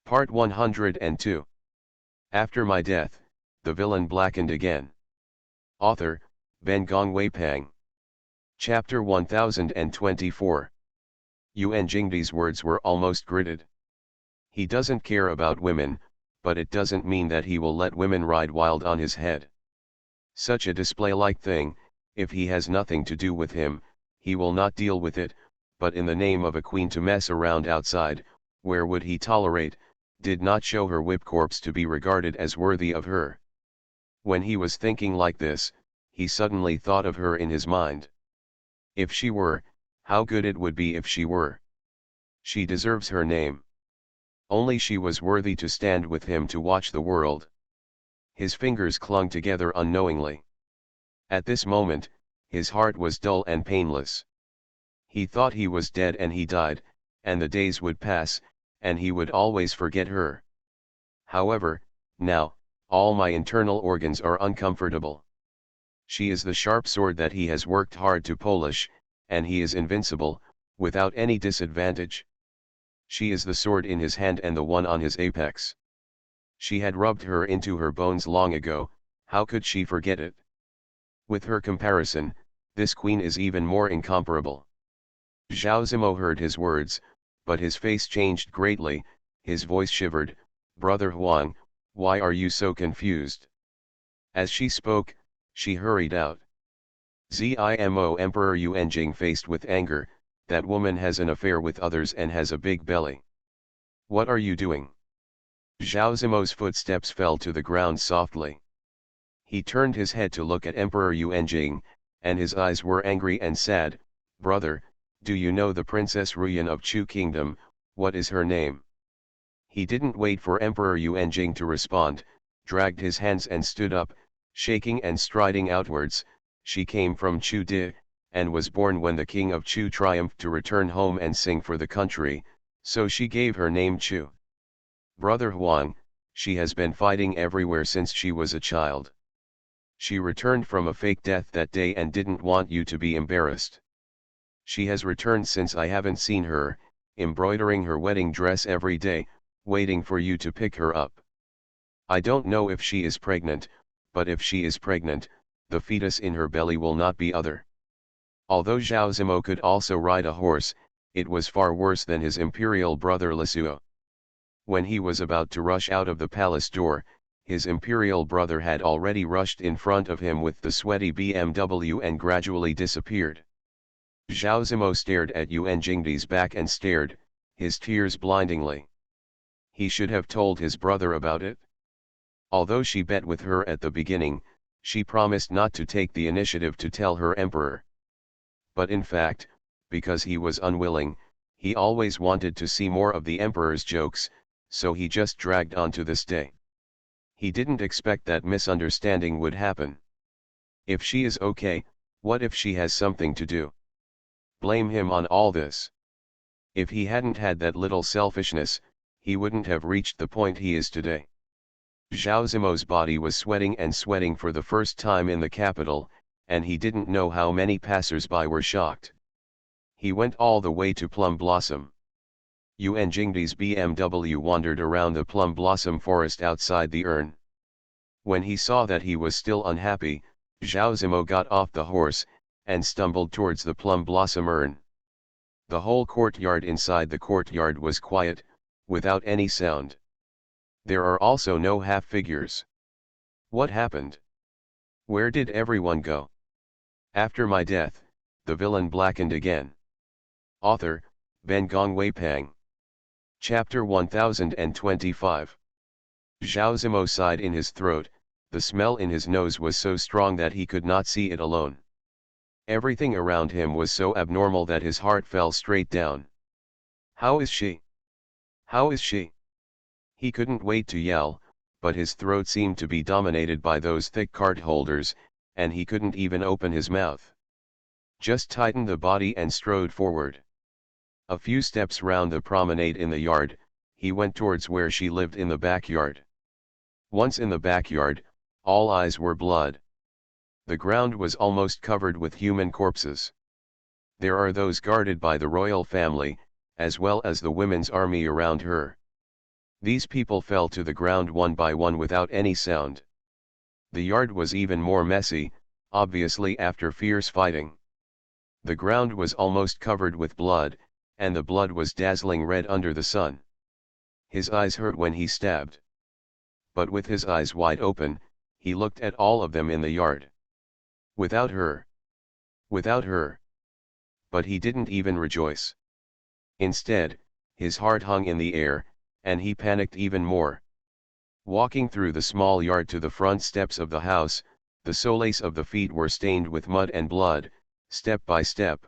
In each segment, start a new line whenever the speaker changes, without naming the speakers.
Part 102. After my death, the villain blackened again. Author, Ben Gongwei Pang. Chapter 1024. Yuan Jingdi's words were almost gritted. He doesn't care about women, but it doesn't mean that he will let women ride wild on his head. Such a display-like thing, if he has nothing to do with him, he will not deal with it, but in the name of a queen to mess around outside, where would he tolerate, did not show her whip corpse to be regarded as worthy of her. When he was thinking like this, he suddenly thought of her in his mind. If she were, how good it would be if she were. She deserves her name. Only she was worthy to stand with him to watch the world. His fingers clung together unknowingly. At this moment, his heart was dull and painless. He thought he was dead and he died, and the days would pass, and he would always forget her. However, now, all my internal organs are uncomfortable. She is the sharp sword that he has worked hard to polish, and he is invincible, without any disadvantage. She is the sword in his hand and the one on his apex. She had rubbed her into her bones long ago, how could she forget it? With her comparison, this queen is even more incomparable. Zhao Zimo heard his words, but his face changed greatly, his voice shivered. Brother Huang, why are you so confused? As she spoke, she hurried out. Zimo Emperor Yuanjing faced with anger, that woman has an affair with others and has a big belly. What are you doing? Zhao Zimo's footsteps fell to the ground softly. He turned his head to look at Emperor Yuanjing, and his eyes were angry and sad. Brother, do you know the Princess Ruyan of Chu Kingdom? What is her name? He didn't wait for Emperor Yuanjing to respond, dragged his hands and stood up, shaking and striding outwards. She came from Chu Di, and was born when the king of Chu triumphed to return home and sing for the country, so she gave her name Chu. Brother Huang, she has been fighting everywhere since she was a child. She returned from a fake death that day and didn't want you to be embarrassed. She has returned since I haven't seen her, embroidering her wedding dress every day, waiting for you to pick her up. I don't know if she is pregnant, but if she is pregnant, the fetus in her belly will not be other. Although Zhao Zimo could also ride a horse, it was far worse than his imperial brother Lisuo. When he was about to rush out of the palace door, his imperial brother had already rushed in front of him with the sweaty BMW and gradually disappeared. Zhao Zimo stared at Yuan Jingdi's back and stared, his tears blindingly. He should have told his brother about it. Although she bet with her at the beginning, she promised not to take the initiative to tell her emperor. But in fact, because he was unwilling, he always wanted to see more of the emperor's jokes, so he just dragged on to this day. He didn't expect that misunderstanding would happen. If she is okay, what if she has something to do? Blame him on all this. If he hadn't had that little selfishness, he wouldn't have reached the point he is today. Zhao Zimo's body was sweating and sweating for the first time in the capital, and he didn't know how many passers-by were shocked. He went all the way to Plum Blossom. Yuan Jingdi's BMW wandered around the plum blossom forest outside the urn. When he saw that he was still unhappy, Zhao Zimo got off the horse, and stumbled towards the plum blossom urn. The whole courtyard inside the courtyard was quiet, without any sound. There are also no half-figures. What happened? Where did everyone go? After my death, the villain blackened again. Author, Ben Gongwei Pang. Chapter 1025. Zhao Zimo sighed in his throat, the smell in his nose was so strong that he could not see it alone. Everything around him was so abnormal that his heart fell straight down. How is she? How is she? He couldn't wait to yell, but his throat seemed to be dominated by those thick card holders, and he couldn't even open his mouth. Just tightened the body and strode forward. A few steps round the promenade in the yard, he went towards where she lived in the backyard. Once in the backyard, all eyes were blood. The ground was almost covered with human corpses. There are those guarded by the royal family, as well as the women's army around her. These people fell to the ground one by one without any sound. The yard was even more messy, obviously after fierce fighting. The ground was almost covered with blood, and the blood was dazzling red under the sun. His eyes hurt when he stabbed. But with his eyes wide open, he looked at all of them in the yard. Without her. Without her. But he didn't even rejoice. Instead, his heart hung in the air, and he panicked even more. Walking through the small yard to the front steps of the house, the soles of the feet were stained with mud and blood, step by step.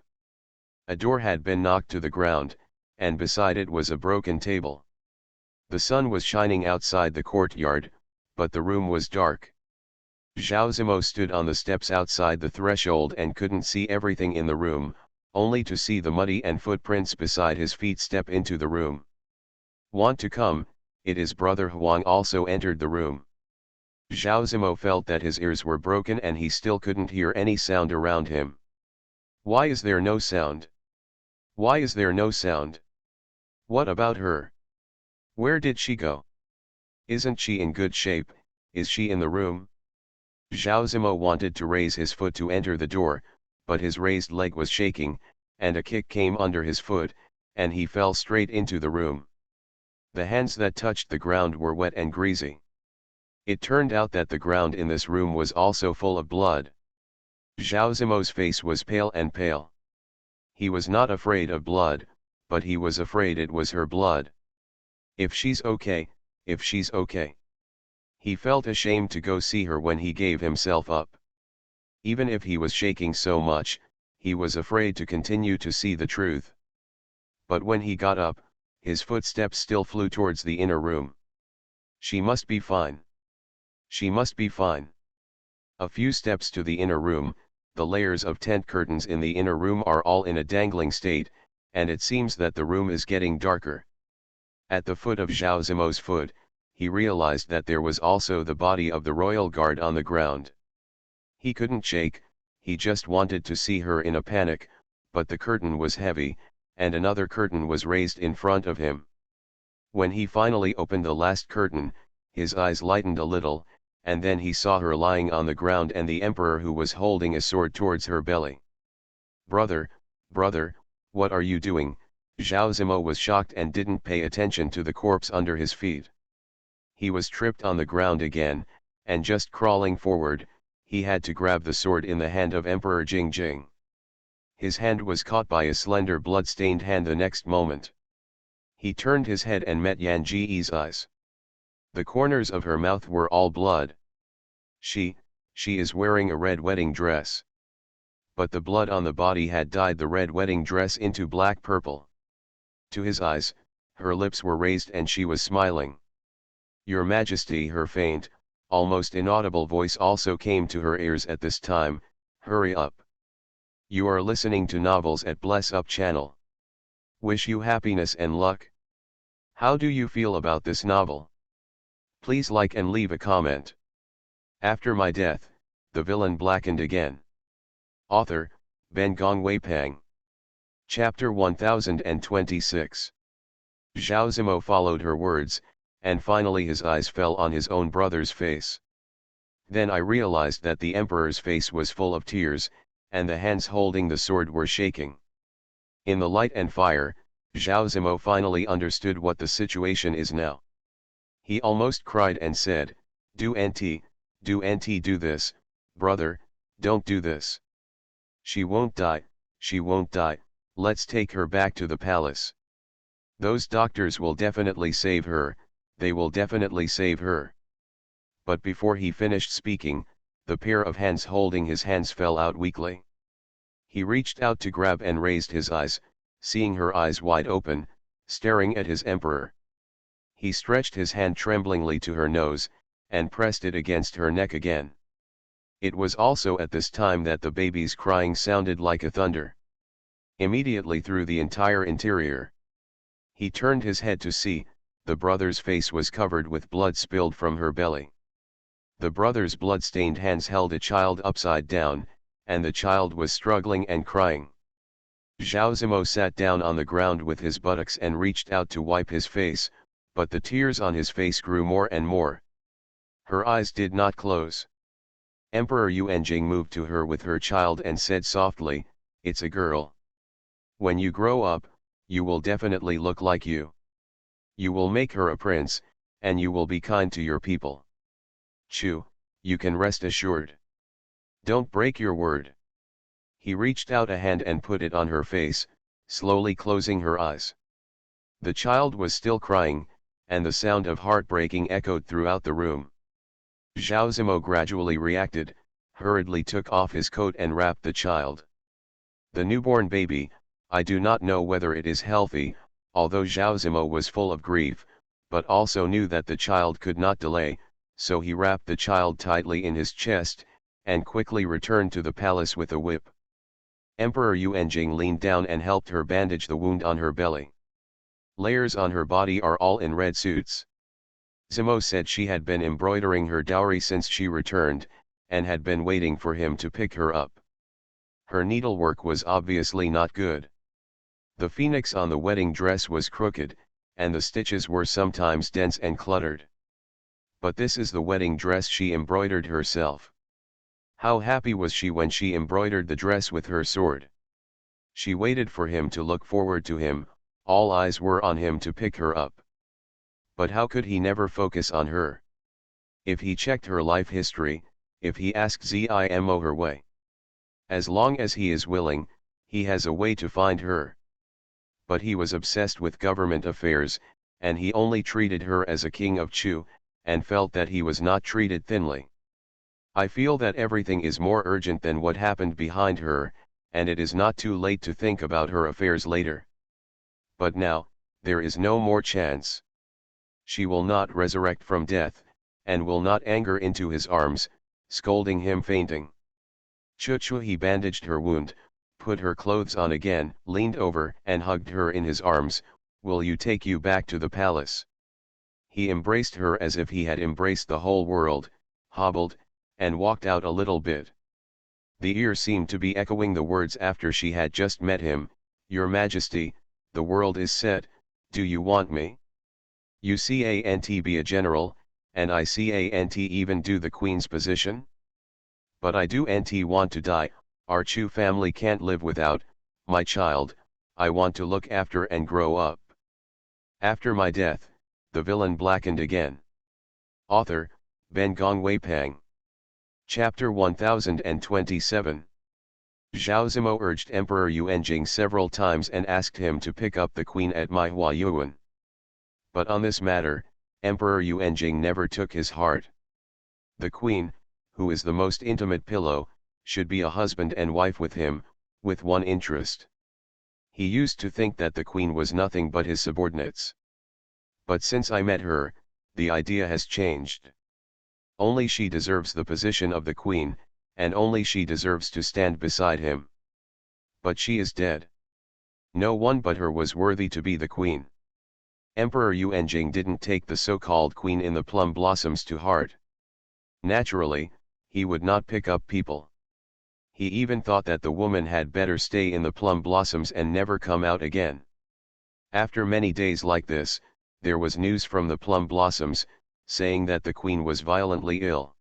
A door had been knocked to the ground, and beside it was a broken table. The sun was shining outside the courtyard, but the room was dark. Zhao Zimo stood on the steps outside the threshold and couldn't see everything in the room, only to see the muddy and footprints beside his feet step into the room. Want to come? It is Brother Huang also entered the room. Zhao Zimo felt that his ears were broken and he still couldn't hear any sound around him. Why is there no sound? Why is there no sound? What about her? Where did she go? Isn't she in good shape? Is she in the room? Zhao Zimo wanted to raise his foot to enter the door, but his raised leg was shaking, and a kick came under his foot, and he fell straight into the room. The hands that touched the ground were wet and greasy. It turned out that the ground in this room was also full of blood. Zhao Zimo's face was pale and pale. He was not afraid of blood, but he was afraid it was her blood. If she's okay, if she's okay. He felt ashamed to go see her when he gave himself up. Even if he was shaking so much, he was afraid to continue to see the truth. But when he got up, his footsteps still flew towards the inner room. She must be fine. She must be fine. A few steps to the inner room, the layers of tent curtains in the inner room are all in a dangling state, and it seems that the room is getting darker. At the foot of Zhao Zimo's foot, he realized that there was also the body of the royal guard on the ground. He couldn't shake, he just wanted to see her in a panic, but the curtain was heavy, and another curtain was raised in front of him. When he finally opened the last curtain, his eyes lightened a little, and then he saw her lying on the ground and the emperor who was holding a sword towards her belly. Brother, brother, what are you doing? Zhao Zimo was shocked and didn't pay attention to the corpse under his feet. He was tripped on the ground again, and just crawling forward, he had to grab the sword in the hand of Emperor Jingjing. His hand was caught by a slender blood-stained hand the next moment. He turned his head and met Yan Ji's eyes. The corners of her mouth were all blood. She is wearing a red wedding dress. But the blood on the body had dyed the red wedding dress into black-purple. To his eyes, her lips were raised and she was smiling. Your Majesty, her faint, almost inaudible voice also came to her ears at this time. Hurry up. You are listening to novels at Bless Up channel. Wish you happiness and luck. How do you feel about this novel? Please like and leave a comment. After my death, the villain blackened again. Author, Ben Gong Weipang. Chapter 1026. Zhao Zimo followed her words, and finally his eyes fell on his own brother's face. Then I realized that the emperor's face was full of tears, and the hands holding the sword were shaking. In the light and fire, Zhao Zimo finally understood what the situation is now. He almost cried and said, do do this, brother, don't do this. She won't die, let's take her back to the palace. Those doctors will definitely save her, they will definitely save her. But before he finished speaking, the pair of hands holding his hands fell out weakly. He reached out to grab and raised his eyes, seeing her eyes wide open, staring at his emperor. He stretched his hand tremblingly to her nose, and pressed it against her neck again. It was also at this time that the baby's crying sounded like a thunder. Immediately through the entire interior. He turned his head to see, the brother's face was covered with blood spilled from her belly. The brother's blood-stained hands held a child upside down, and the child was struggling and crying. Zhao Zimo sat down on the ground with his buttocks and reached out to wipe his face, but the tears on his face grew more and more. Her eyes did not close. Emperor Yuanjing moved to her with her child and said softly, "It's a girl. When you grow up, you will definitely look like you. You will make her a prince, and you will be kind to your people. Chu, you can rest assured. Don't break your word." He reached out a hand and put it on her face, slowly closing her eyes. The child was still crying, and the sound of heartbreaking echoed throughout the room. Zhao Zimo gradually reacted, hurriedly took off his coat and wrapped the child. The newborn baby, I do not know whether it is healthy, although Zhao Zimo was full of grief, but also knew that the child could not delay, so he wrapped the child tightly in his chest, and quickly returned to the palace with a whip. Emperor Yuanjing leaned down and helped her bandage the wound on her belly. Layers on her body are all in red suits. Zimo said she had been embroidering her dowry since she returned, and had been waiting for him to pick her up. Her needlework was obviously not good. The phoenix on the wedding dress was crooked, and the stitches were sometimes dense and cluttered. But this is the wedding dress she embroidered herself. How happy was she when she embroidered the dress with her sword. She waited for him to look forward to him, all eyes were on him to pick her up. But how could he never focus on her? If he checked her life history, if he asked Zimo her way. As long as he is willing, he has a way to find her. But he was obsessed with government affairs, and he only treated her as a king of Chu, and felt that he was not treated thinly. I feel that everything is more urgent than what happened behind her, and it is not too late to think about her affairs later. But now, there is no more chance. She will not resurrect from death, and will not anger into his arms, scolding him fainting. Chu he bandaged her wound, put her clothes on again, leaned over and hugged her in his arms. "Will you take you back to the palace?" He embraced her as if he had embraced the whole world, hobbled, and walked out a little bit. The ear seemed to be echoing the words after she had just met him, "Your Majesty, the world is set, do you want me? You can't be a general, and I can't even do the queen's position? But I do want to die, our Chu family can't live without, my child, I want to look after and grow up. After my death, the villain Blackened again." Author, Ben Gong Weipang. Chapter 1027. Zhao Zimo urged Emperor Yuanjing several times and asked him to pick up the queen at Maihua Yuan. But on this matter, Emperor Yuanjing never took his heart. The queen, who is the most intimate pillow, should be a husband and wife with him, with one interest. He used to think that the queen was nothing but his subordinates. But since I met her, the idea has changed. Only she deserves the position of the queen, and only she deserves to stand beside him. But she is dead. No one but her was worthy to be the queen. Emperor Yuanjing didn't take the so-called queen in the plum blossoms to heart. Naturally, he would not pick up people. He even thought that the woman had better stay in the plum blossoms and never come out again. After many days like this, there was news from the plum blossoms, saying that the queen was violently ill.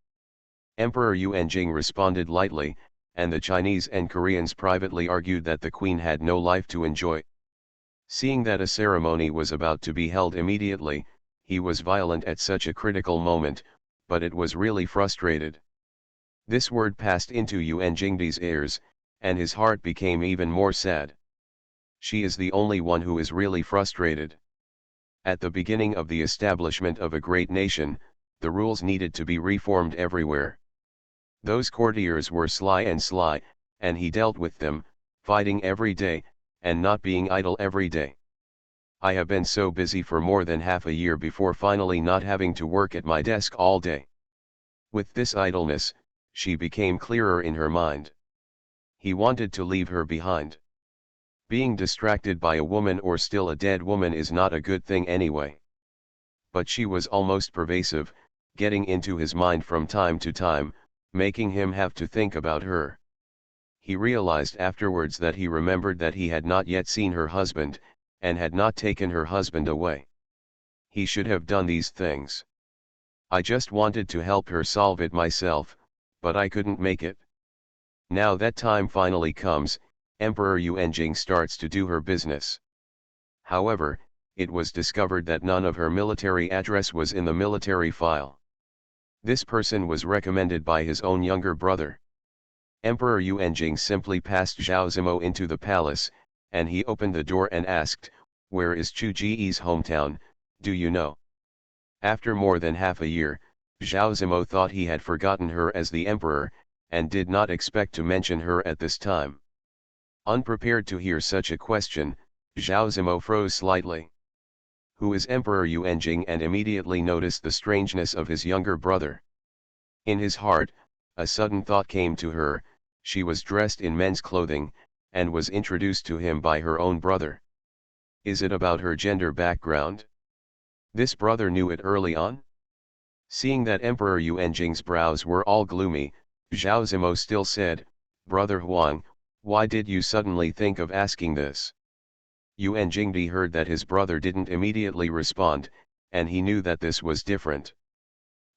Emperor Yuanjing responded lightly, and the Chinese and Koreans privately argued that the queen had no life to enjoy. Seeing that a ceremony was about to be held immediately, he was violent at such a critical moment, but it was really frustrated. This word passed into Yuanjing's ears, and his heart became even more sad. She is the only one who is really frustrated. At the beginning of the establishment of a great nation, the rules needed to be reformed everywhere. Those courtiers were sly, and he dealt with them, fighting every day, and not being idle every day. I have been so busy for more than half a year before finally not having to work at my desk all day. With this idleness, she became clearer in her mind. He wanted to leave her behind. Being distracted by a woman or still a dead woman is not a good thing anyway. But she was almost pervasive, getting into his mind from time to time, making him have to think about her. He realized afterwards that he remembered that he had not yet seen her husband, and had not taken her husband away. He should have done these things. I just wanted to help her solve it myself, but I couldn't make it. Now that time finally comes, Emperor Yuanjing starts to do her business. However, it was discovered that none of her military address was in the military file. This person was recommended by his own younger brother. Emperor Yuanjing simply passed Zhao Zimo into the palace, and he opened the door and asked, "Where is Chu Ji's hometown, do you know?" After more than half a year, Zhao Zimo thought he had forgotten her as the emperor, and did not expect to mention her at this time. Unprepared to hear such a question, Zhao Zimo froze slightly. Who is Emperor Yuanjing, and immediately noticed the strangeness of his younger brother. In his heart, a sudden thought came to her. She was dressed in men's clothing, and was introduced to him by her own brother. Is it about her gender background? This brother knew it early on? Seeing that Emperor Yuanjing's brows were all gloomy, Zhao Zimo still said, "Brother Huang, why did you suddenly think of asking this?" Yuanjing heard that his brother didn't immediately respond, and he knew that this was different.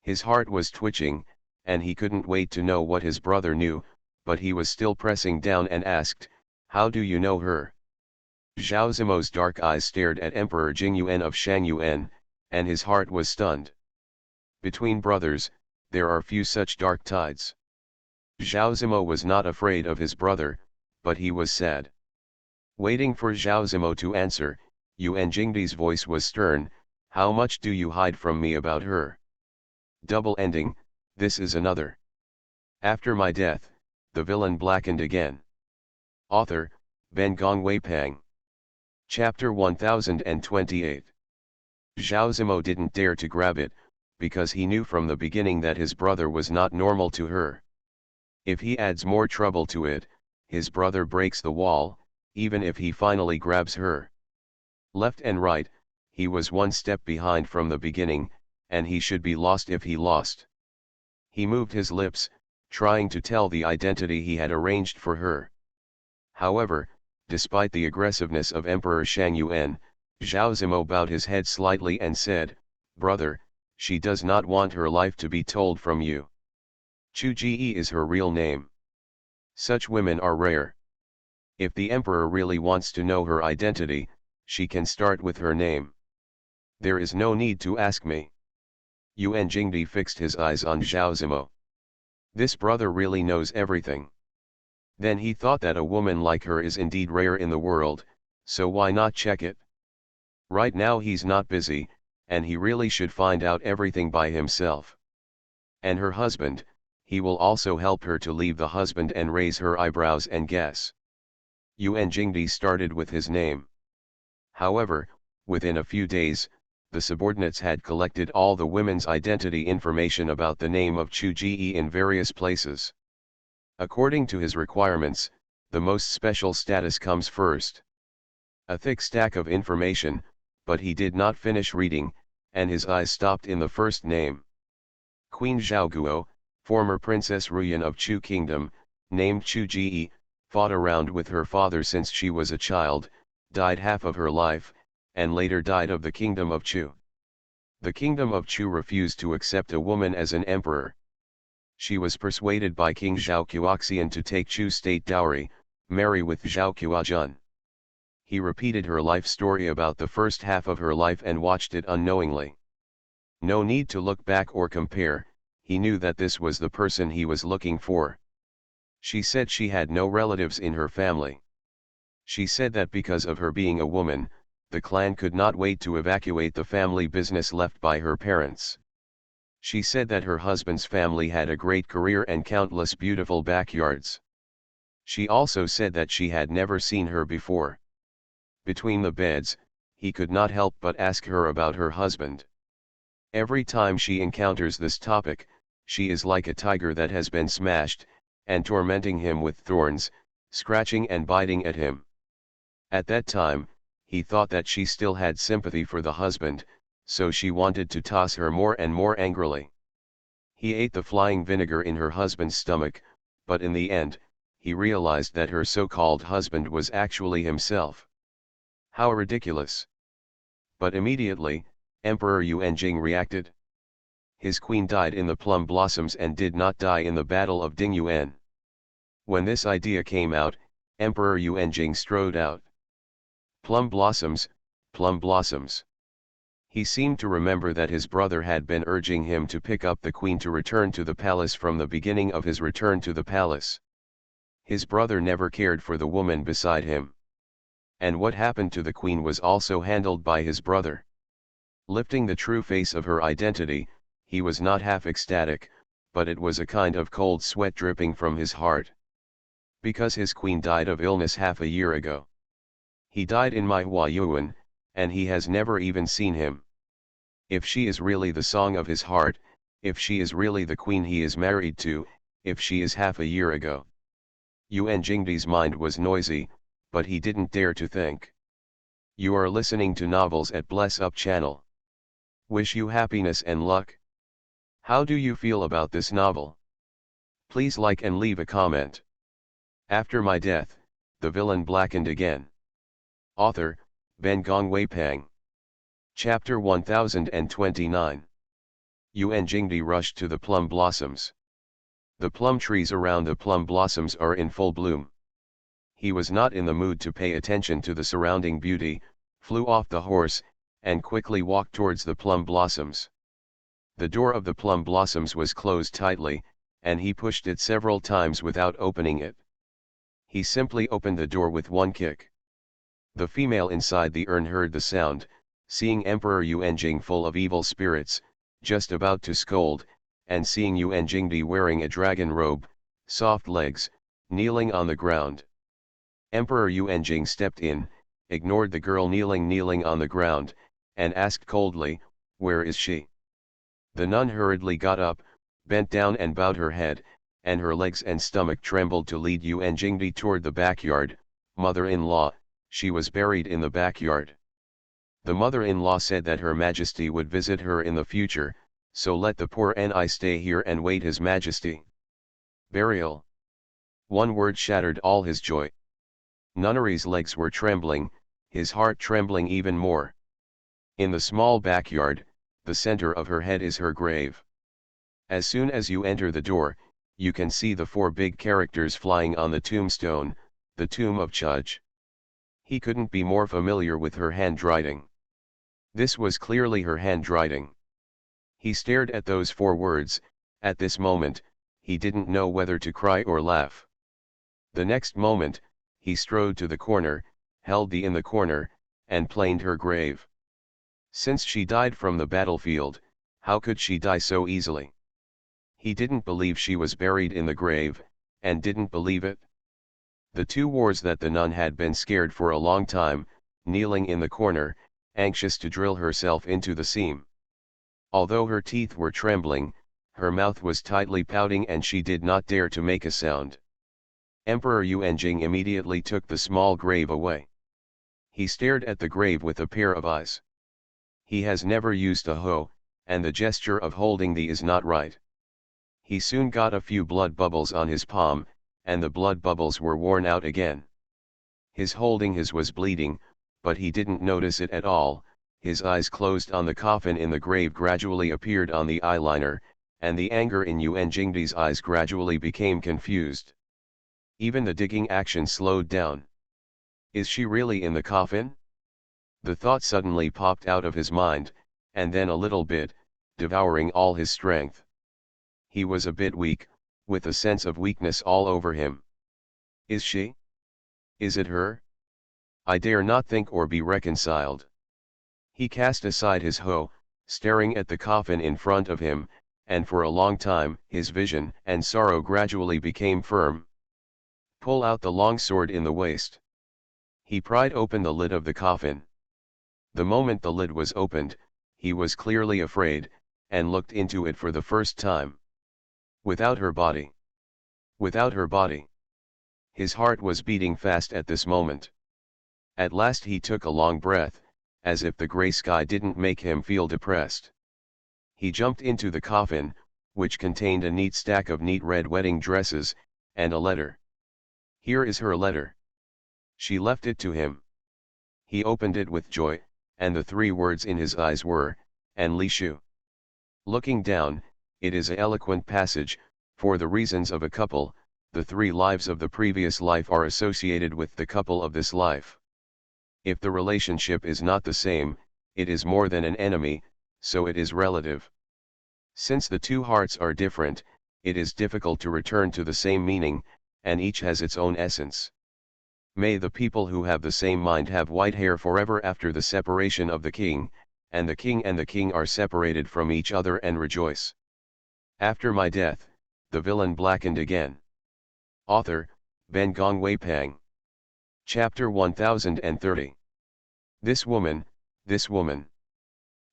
His heart was twitching, and he couldn't wait to know what his brother knew, but he was still pressing down and asked, "How do you know her?" Zhao Zimo's dark eyes stared at Emperor Jingyuan of Shangyuan, and his heart was stunned. Between brothers, there are few such dark tides. Zhao Zimo was not afraid of his brother, but he was sad. Waiting for Zhao Zimo to answer, Yuan Jingdi's voice was stern. "How much do you hide from me about her?" Double ending, this is another. After my death, the villain blackened again. Author, Ben Gongwei Pang. Chapter 1028. Zhao Zimo didn't dare to grab it, because he knew from the beginning that his brother was not normal to her. If he adds more trouble to it, his brother breaks the wall, even if he finally grabs her. Left and right, he was one step behind from the beginning, and he should be lost if he lost. He moved his lips, trying to tell the identity he had arranged for her. However, despite the aggressiveness of Emperor Shangyuan, Zhao Zimo bowed his head slightly and said, "Brother, she does not want her life to be told from you. Chu Ji is her real name. Such women are rare. If the emperor really wants to know her identity, she can start with her name. There is no need to ask me." Yuan Jingdi fixed his eyes on Zhao Zimo. This brother really knows everything. Then he thought that a woman like her is indeed rare in the world, so why not check it? Right now he's not busy, and he really should find out everything by himself. And her husband, he will also help her to leave the husband and raise her eyebrows and guess. Yuan Jingdi started with his name. However, within a few days, the subordinates had collected all the women's identity information about the name of Chu Ji in various places. According to his requirements, the most special status comes first. A thick stack of information, but he did not finish reading, and his eyes stopped in the first name. Queen Zhaoguo, former Princess Ruyan of Chu Kingdom, named Chu Ji, fought around with her father since she was a child, died half of her life, and later died of the Kingdom of Chu. The Kingdom of Chu refused to accept a woman as an emperor. She was persuaded by King Zhao Qiuxian to take Chu's state dowry, marry with Zhao Qiujun. He repeated her life story about the first half of her life and watched it unknowingly. No need to look back or compare, he knew that this was the person he was looking for. She said she had no relatives in her family. She said that because of her being a woman, the clan could not wait to evacuate the family business left by her parents. She said that her husband's family had a great career and countless beautiful backyards. She also said that she had never seen her before. Between the beds, he could not help but ask her about her husband. Every time she encounters this topic, she is like a tiger that has been smashed, and tormenting him with thorns, scratching and biting at him. At that time, he thought that she still had sympathy for the husband, so she wanted to toss her more and more angrily. He ate the flying vinegar in her husband's stomach, but in the end, he realized that her so-called husband was actually himself. How ridiculous! But immediately, Emperor Yuanjing reacted. His queen died in the plum blossoms and did not die in the Battle of Dingyuan. When this idea came out, Emperor Yuanjing strode out. Plum blossoms, plum blossoms. He seemed to remember that his brother had been urging him to pick up the queen to return to the palace from the beginning of his return to the palace. His brother never cared for the woman beside him. And what happened to the queen was also handled by his brother. Lifting the true face of her identity, he was not half ecstatic, but it was a kind of cold sweat dripping from his heart. Because his queen died of illness half a year ago. He died in Huayuan, and he has never even seen him. If she is really the song of his heart, if she is really the queen he is married to, if she is half a year ago. Yuan Jingdi's mind was noisy, but he didn't dare to think. You are listening to Novels at Bless Up channel. Wish you happiness and luck. How do you feel about this novel? Please like and leave a comment. After my death, the villain blackened again. Author, Ben Gongwei Pang. Chapter 1029. Yuan Jingdi rushed to the plum blossoms. The plum trees around the plum blossoms are in full bloom. He was not in the mood to pay attention to the surrounding beauty, flew off the horse, and quickly walked towards the plum blossoms. The door of the plum blossoms was closed tightly, and he pushed it several times without opening it. He simply opened the door with one kick. The female inside the urn heard the sound, seeing Emperor Yuanjing full of evil spirits, just about to scold, and seeing Yuan Jingdi wearing a dragon robe, soft legs, kneeling on the ground. Emperor Yuanjing stepped in, ignored the girl kneeling on the ground, and asked coldly, "Where is she?" The nun hurriedly got up, bent down and bowed her head, and her legs and stomach trembled to lead Yuan Jingdi toward the backyard. Mother-in-law, she was buried in the backyard. The mother-in-law said that Her Majesty would visit her in the future, so let the poor Ni stay here and wait His Majesty. Burial. One word shattered all his joy. Nunnery's legs were trembling, his heart trembling even more. In the small backyard, the center of her head is her grave. As soon as you enter the door, you can see the 4 big characters flying on the tombstone, the tomb of Chudge. He couldn't be more familiar with her handwriting. This was clearly her handwriting. He stared at those 4 words. At this moment, he didn't know whether to cry or laugh. The next moment, he strode to the corner, held in the corner, and planed her grave. Since she died from the battlefield, how could she die so easily? He didn't believe she was buried in the grave, and didn't believe it. The 2 wars that the nun had been scared for a long time, kneeling in the corner, anxious to drill herself into the seam. Although her teeth were trembling, her mouth was tightly pouting and she did not dare to make a sound. Emperor Yuanjing immediately took the small grave away. He stared at the grave with a pair of eyes. He has never used a hoe, and the gesture of holding the is not right. He soon got a few blood bubbles on his palm, and the blood bubbles were worn out again. His holding his was bleeding, but he didn't notice it at all. His eyes closed on the coffin in the grave gradually appeared on the eyeliner, and the anger in Yuan Jingdi's eyes gradually became confused. Even the digging action slowed down. Is she really in the coffin? The thought suddenly popped out of his mind, and then a little bit, devouring all his strength. He was a bit weak, with a sense of weakness all over him. Is she? Is it her? I dare not think or be reconciled. He cast aside his hoe, staring at the coffin in front of him, and for a long time his vision and sorrow gradually became firm. Pull out the long sword in the waist. He pried open the lid of the coffin. The moment the lid was opened, he was clearly afraid, and looked into it for the first time. Without her body. Without her body. His heart was beating fast at this moment. At last he took a long breath, as if the gray sky didn't make him feel depressed. He jumped into the coffin, which contained a neat stack of neat red wedding dresses, and a letter. Here is her letter. She left it to him. He opened it with joy, and the 3 words in his eyes were, and Li Shu. Looking down, it is an eloquent passage. For the reasons of a couple, the 3 lives of the previous life are associated with the couple of this life. If the relationship is not the same, it is more than an enemy, so it is relative. Since the 2 hearts are different, it is difficult to return to the same meaning, and each has its own essence. May the people who have the same mind have white hair forever after the separation of the king, and the king are separated from each other and rejoice. After my death, the villain blackened again. Author, Ben Gong Wei Pang. Chapter 1030. This woman.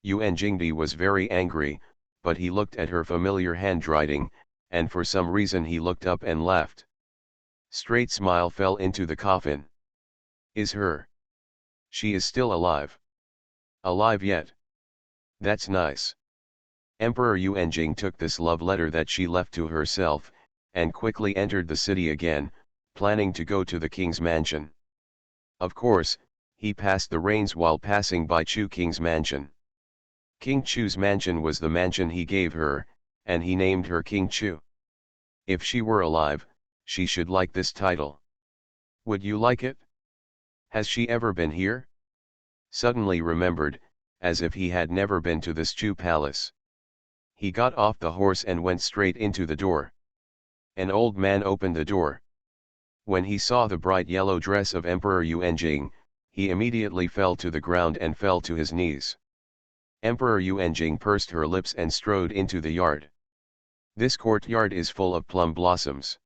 Yuan Jingbi was very angry, but he looked at her familiar handwriting, and for some reason he looked up and laughed. Straight smile fell into the coffin. Is her? She is still alive. Alive yet. That's nice. Emperor Yuanjing took this love letter that she left to herself, and quickly entered the city again, planning to go to the king's mansion. Of course, he passed the reins while passing by Chu King's mansion. King Chu's mansion was the mansion he gave her, and he named her King Chu. If she were alive, she should like this title. Would you like it? Has she ever been here? Suddenly remembered, as if he had never been to this Chu palace. He got off the horse and went straight into the door. An old man opened the door. When he saw the bright yellow dress of Emperor Yuanjing, he immediately fell to the ground and fell to his knees. Emperor Yuanjing pursed her lips and strode into the yard. This courtyard is full of plum blossoms.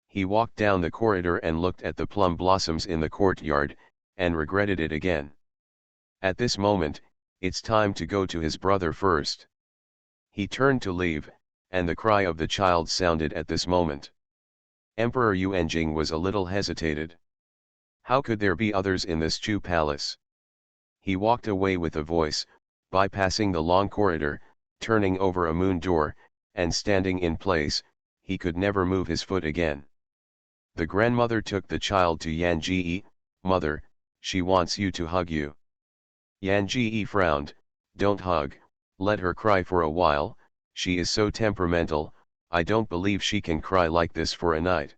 He walked down the corridor and looked at the plum blossoms in the courtyard, and regretted it again. At this moment, it's time to go to his brother first. He turned to leave, and the cry of the child sounded at this moment. Emperor Yuanjing was a little hesitated. How could there be others in this Chu palace? He walked away with a voice, bypassing the long corridor, turning over a moon door, and standing in place. He could never move his foot again. The grandmother took the child to Yan Ji. Mother, she wants you to hug you. Yan Ji frowned. Don't hug, let her cry for a while, she is so temperamental, I don't believe she can cry like this for a night.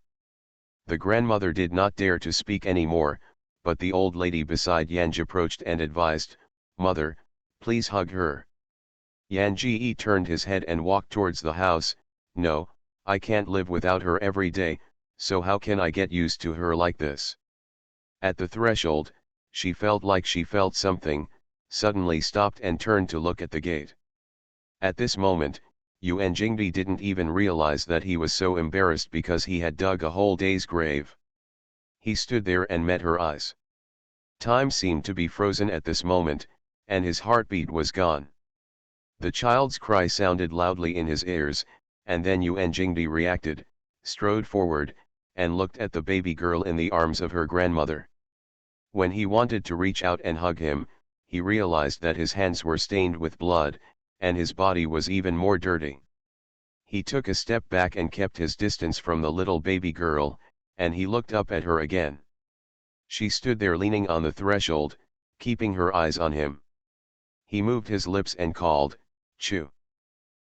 The grandmother did not dare to speak any more, but the old lady beside Yanji approached and advised, Mother, please hug her. Yanji turned his head and walked towards the house. No, I can't live without her every day, so how can I get used to her like this? At the threshold, she felt like she felt something, suddenly stopped and turned to look at the gate. At this moment, Yuan Jingbi didn't even realize that he was so embarrassed because he had dug a whole day's grave. He stood there and met her eyes. Time seemed to be frozen at this moment, and his heartbeat was gone. The child's cry sounded loudly in his ears, and then Yuan Jingbi reacted, strode forward, and looked at the baby girl in the arms of her grandmother. When he wanted to reach out and hug him, he realized that his hands were stained with blood, and his body was even more dirty. He took a step back and kept his distance from the little baby girl, and he looked up at her again. She stood there leaning on the threshold, keeping her eyes on him. He moved his lips and called, Chu.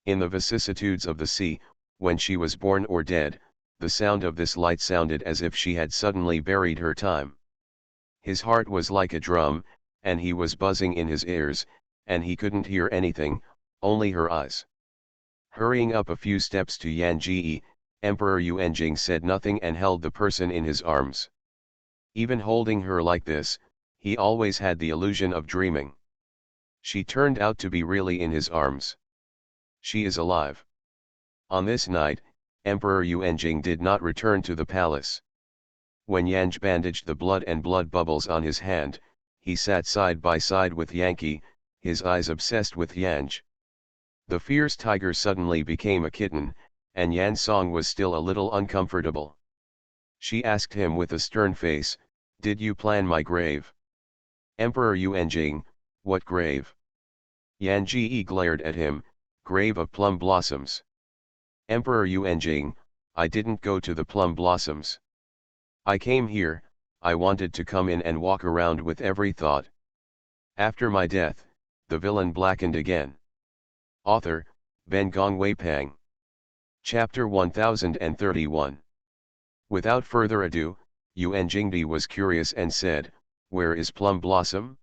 In the vicissitudes of the sea, when she was born or dead, the sound of this light sounded as if she had suddenly buried her time. His heart was like a drum, and he was buzzing in his ears, and he couldn't hear anything, only her eyes. Hurrying up a few steps to Yan Ji, Emperor Yuanjing said nothing and held the person in his arms. Even holding her like this, he always had the illusion of dreaming. She turned out to be really in his arms. She is alive. On this night, Emperor Yuanjing did not return to the palace. When Yanj bandaged the blood and blood bubbles on his hand, he sat side by side with Yankee, his eyes obsessed with Yanj. The fierce tiger suddenly became a kitten, and Yan's song was still a little uncomfortable. She asked him with a stern face, Did you plan my grave? Emperor Yuanjing, what grave? Yan Ji glared at him, grave of plum blossoms. Emperor Yuanjing, I didn't go to the plum blossoms. I came here, I wanted to come in and walk around with every thought. After my death, The Villain Blackened Again. Author, Ben Gongwei Pang. Chapter 1031. Without further ado, Yuan Jingdi was curious and said, "Where is Plum Blossom?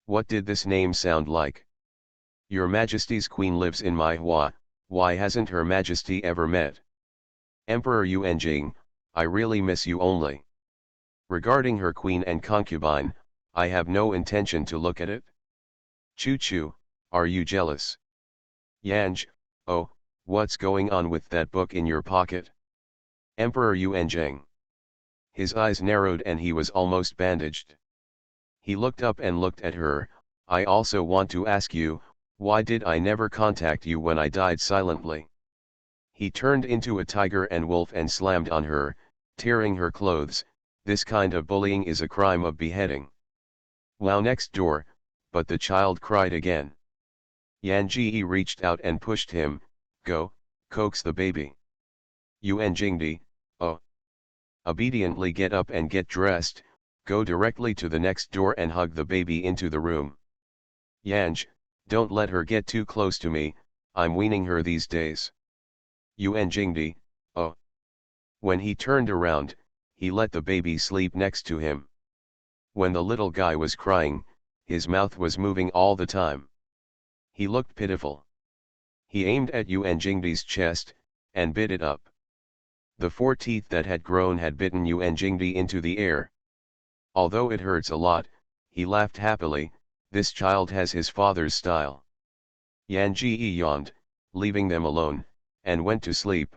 What did this name sound like? Your Majesty's Queen lives in my Hua, why hasn't Her Majesty ever met? Emperor Yuan Jing, I really miss you only. Regarding her queen and concubine, I have no intention to look at it. Choo choo, are you jealous? Yanj, oh, what's going on with that book in your pocket? Emperor Yuan Jing." His eyes narrowed and he was almost bandaged. He looked up and looked at her. "I also want to ask you, why did I never contact you when I died silently?" He turned into a tiger and wolf and slammed on her, tearing her clothes. This kind of bullying is a crime of beheading. Wow, next door, but the child cried again. Yan Ji reached out and pushed him. "Go, coax the baby." Yuan Jingdi, oh. Obediently get up and get dressed, go directly to the next door and hug the baby into the room. Yanj, don't let her get too close to me, I'm weaning her these days. Yuan Jingdi, oh. When he turned around, he let the baby sleep next to him. When the little guy was crying, his mouth was moving all the time. He looked pitiful. He aimed at Yuan Jingdi's chest, and bit it up. The 4 teeth that had grown had bitten Yuan Jingdi into the air. Although it hurts a lot, he laughed happily. This child has his father's style. Yan Ji yawned, leaving them alone, and went to sleep.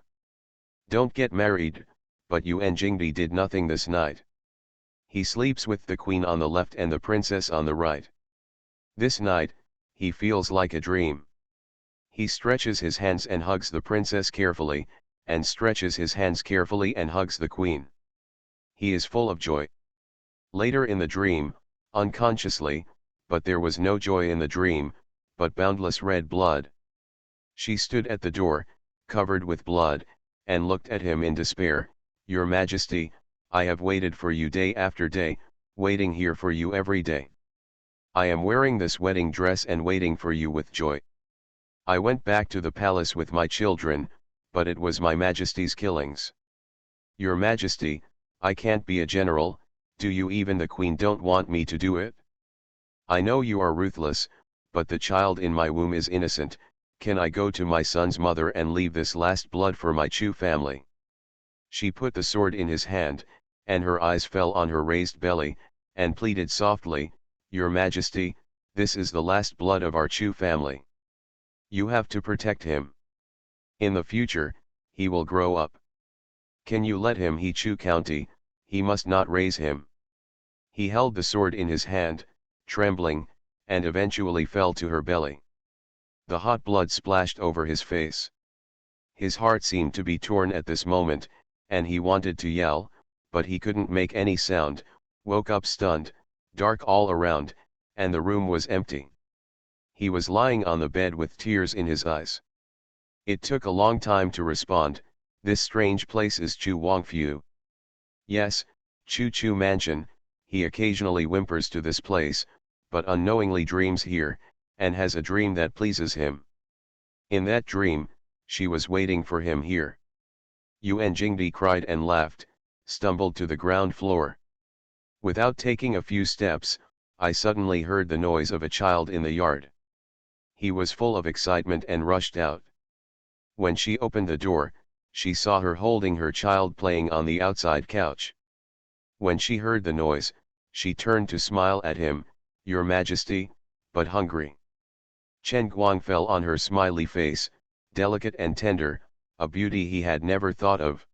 Don't get married, but Yuan Jingdi did nothing this night. He sleeps with the queen on the left and the princess on the right. This night, he feels like a dream. He stretches his hands and hugs the princess carefully, and stretches his hands carefully and hugs the queen. He is full of joy. Later in the dream, unconsciously, but there was no joy in the dream, but boundless red blood. She stood at the door, covered with blood, and looked at him in despair. "Your Majesty, I have waited for you day after day, waiting here for you every day. I am wearing this wedding dress and waiting for you with joy. I went back to the palace with my children, but it was my Majesty's killings. Your Majesty, I can't be a general, do you even the Queen don't want me to do it? I know you are ruthless, but the child in my womb is innocent. Can I go to my son's mother and leave this last blood for my Chu family?" She put the sword in his hand, and her eyes fell on her raised belly, and pleaded softly, "Your Majesty, this is the last blood of our Chu family. You have to protect him. In the future, he will grow up. Can you let him he Chu County, he must not raise him." He held the sword in his hand, trembling, and eventually fell to her belly. The hot blood splashed over his face. His heart seemed to be torn at this moment, and he wanted to yell, but he couldn't make any sound. Woke up stunned, dark all around, and the room was empty. He was lying on the bed with tears in his eyes. It took a long time to respond. "This strange place is Chu Wangfu." "Yes, Chu Chu Mansion." He occasionally whimpers to this place, but unknowingly dreams here, and has a dream that pleases him. In that dream, she was waiting for him here. Yuan Jingdi cried and laughed, stumbled to the ground floor. Without taking a few steps, I suddenly heard the noise of a child in the yard. He was full of excitement and rushed out. When she opened the door, she saw her holding her child playing on the outside couch. When she heard the noise, she turned to smile at him. "Your Majesty, but hungry." Chen Guang fell on her smiley face, delicate and tender, a beauty he had never thought of.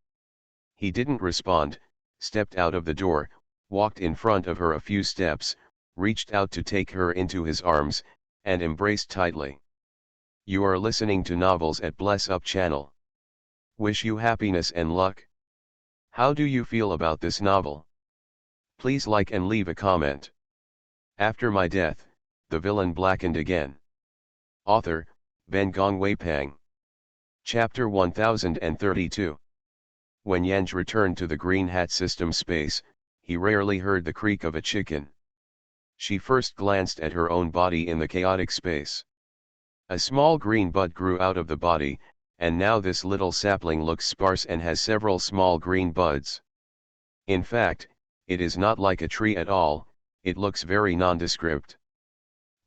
He didn't respond, stepped out of the door, walked in front of her a few steps, reached out to take her into his arms, and embraced tightly. You are listening to novels at Bless Up channel. Wish you happiness and luck. How do you feel about this novel? Please like and leave a comment. After my death, the villain blackened again. Author, Ben Gongwei Pang. Chapter 1032. When Yanj returned to the Green Hat system space, he rarely heard the creak of a chicken. She first glanced at her own body in the chaotic space. A small green bud grew out of the body, and now this little sapling looks sparse and has several small green buds. In fact, it is not like a tree at all, it looks very nondescript.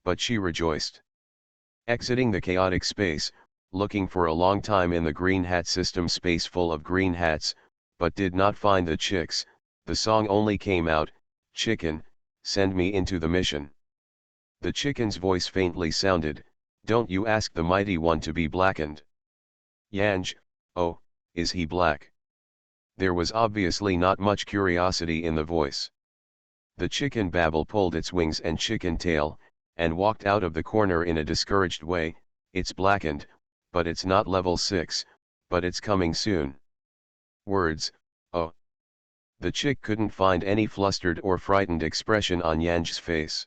But she rejoiced. Exiting the chaotic space, looking for a long time in the green hat system space full of green hats, but did not find the chicks, the song only came out, "Chicken, send me into the mission." The chicken's voice faintly sounded, "Don't you ask the mighty one to be blackened." Yanj, oh, is he black? There was obviously not much curiosity in the voice. The chicken babble pulled its wings and chicken tail, and walked out of the corner in a discouraged way. "It's blackened, but it's not level 6, but it's coming soon." Words, oh. The chick couldn't find any flustered or frightened expression on Yanj's face.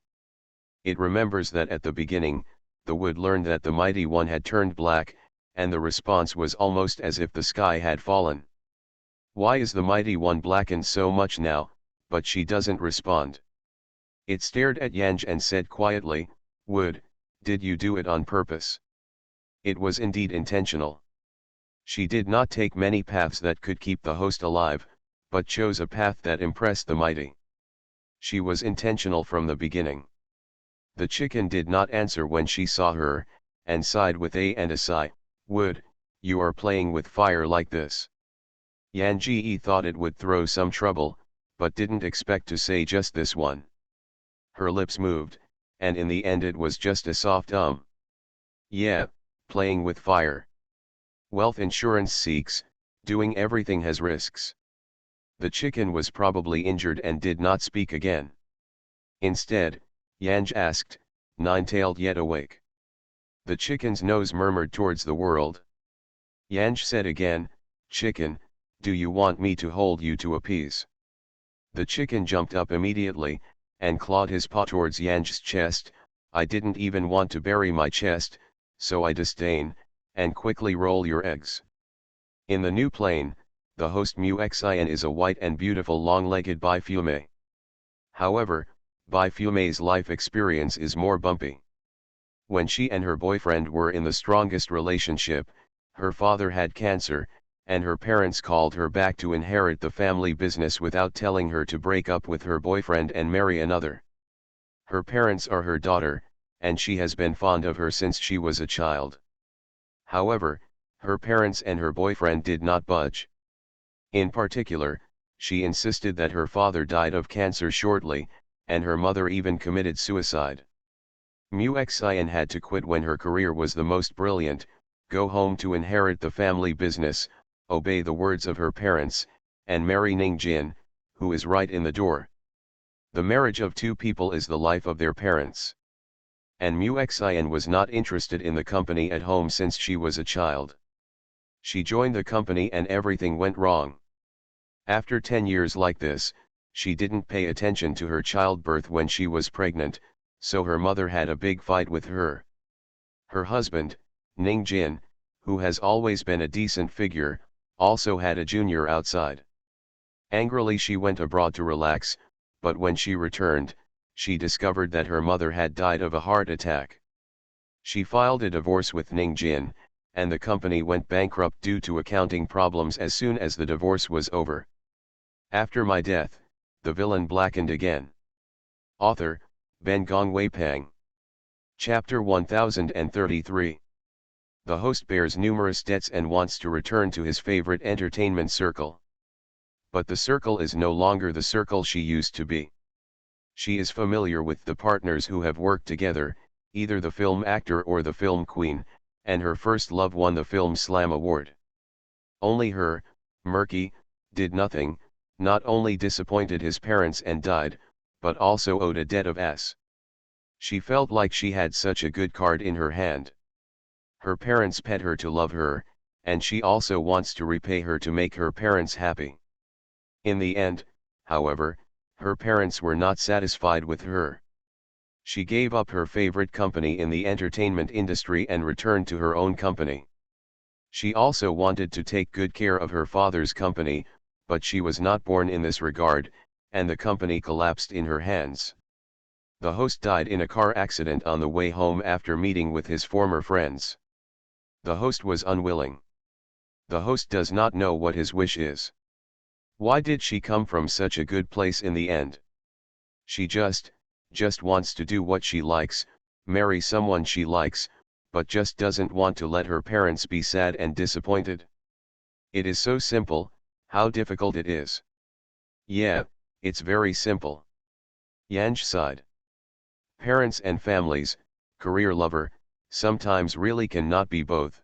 It remembers that at the beginning, the wood learned that the mighty one had turned black, and the response was almost as if the sky had fallen. Why is the mighty one blackened so much now? But she doesn't respond. It stared at Yanj and said quietly, "Wood, did you do it on purpose?" It was indeed intentional. She did not take many paths that could keep the host alive, but chose a path that impressed the mighty. She was intentional from the beginning. The chicken did not answer when she saw her, and sighed with a sigh, "Wood, you are playing with fire like this." Yanji thought it would throw some trouble, but didn't expect to say just this one. Her lips moved, and in the end it was just a soft "Yeah, playing with fire. Wealth insurance seeks, doing everything has risks." The chicken was probably injured and did not speak again. Instead, Yanj asked, "Nine-tailed yet awake?" The chicken's nose murmured towards the world. Yanj said again, "Chicken, do you want me to hold you to appease?" The chicken jumped up immediately, and clawed his paw towards Yanj's chest. "I didn't even want to bury my chest, so I disdain, and quickly roll your eggs." In the new plane, the host Mu-Xian is a white and beautiful long-legged BeautifulFemale. However, BeautifulFemale's life experience is more bumpy. When she and her boyfriend were in the strongest relationship, her father had cancer, and her parents called her back to inherit the family business without telling her to break up with her boyfriend and marry another. Her parents are her daughter, and she has been fond of her since she was a child. However, her parents and her boyfriend did not budge. In particular, she insisted that her father died of cancer shortly, and her mother even committed suicide. Mu-Xian had to quit when her career was the most brilliant, go home to inherit the family business, obey the words of her parents, and marry Ningjin, who is right in the door. The marriage of two people is the life of their parents. And Mu-Xian was not interested in the company at home since she was a child. She joined the company and everything went wrong. After 10 years like this, she didn't pay attention to her childbirth when she was pregnant, so her mother had a big fight with her. Her husband, Ningjin, who has always been a decent figure, also had a junior outside. Angrily she went abroad to relax, but when she returned, she discovered that her mother had died of a heart attack. She filed a divorce with Ningjin, and the company went bankrupt due to accounting problems as soon as the divorce was over. After my death, the villain blackened again. Author, Ben Gongwei Pang. Chapter 1033. The host bears numerous debts and wants to return to his favorite entertainment circle. But the circle is no longer the circle she used to be. She is familiar with the partners who have worked together, either the film actor or the film queen, and her first love won the Film Slam Award. Only her, Murky, did nothing, not only disappointed his parents and died, but also owed a debt of S. She felt like she had such a good card in her hand. Her parents pet her to love her, and she also wants to repay her to make her parents happy. In the end, however, her parents were not satisfied with her. She gave up her favorite company in the entertainment industry and returned to her own company. She also wanted to take good care of her father's company, but she was not born in this regard, and the company collapsed in her hands. The host died in a car accident on the way home after meeting with his former friends. The host was unwilling. The host does not know what his wish is. Why did she come from such a good place in the end? She just wants to do what she likes, marry someone she likes, but just doesn't want to let her parents be sad and disappointed. It is so simple, how difficult it is. Yeah, it's very simple. Yanj sighed. Parents and families, career lover, sometimes really cannot be both.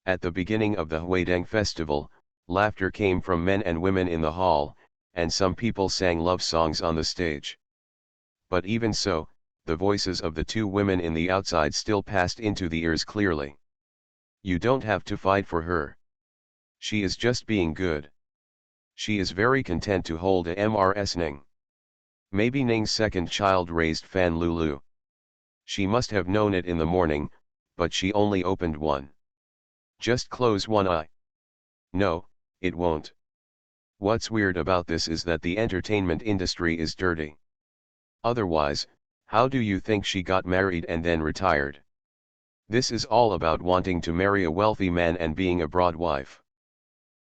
At the beginning of the Huideng festival, laughter came from men and women in the hall, and some people sang love songs on the stage. But even so, the voices of the two women in the outside still passed into the ears clearly. You don't have to fight for her. She is just being good. She is very content to hold a Mrs. Ning. Maybe Ning's second child raised Fan Lulu. She must have known it in the morning, but she only opened one. Just close one eye. No, it won't. What's weird about this is that the entertainment industry is dirty. Otherwise, how do you think she got married and then retired? This is all about wanting to marry a wealthy man and being a broad wife.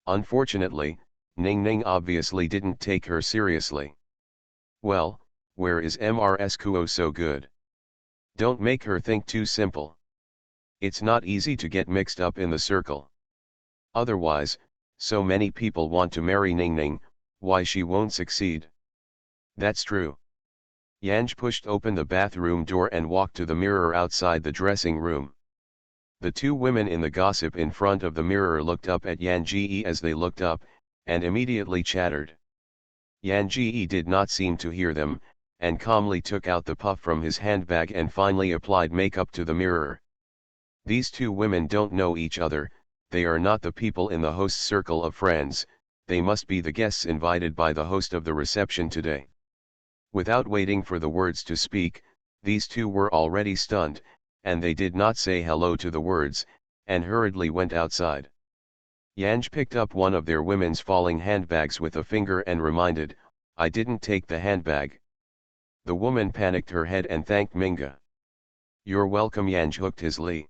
Unfortunately, Ning Ning obviously didn't take her seriously. Well, where is Mrs. Kuo so good? Don't make her think too simple. It's not easy to get mixed up in the circle. Otherwise, so many people want to marry Ning Ning, why she won't succeed? That's true. Yanj pushed open the bathroom door and walked to the mirror outside the dressing room. The two women in the gossip in front of the mirror looked up at Yan Ji as they looked up, and immediately chattered. Yan Ji did not seem to hear them, and calmly took out the puff from his handbag and finally applied makeup to the mirror. These two women don't know each other, they are not the people in the host's circle of friends, they must be the guests invited by the host of the reception today. Without waiting for the words to speak, these two were already stunned, and they did not say hello to the words, and hurriedly went outside. Yanj picked up one of their women's falling handbags with a finger and reminded, I didn't take the handbag. The woman panicked her head and thanked Minga. You're welcome. Yanj hooked his Li.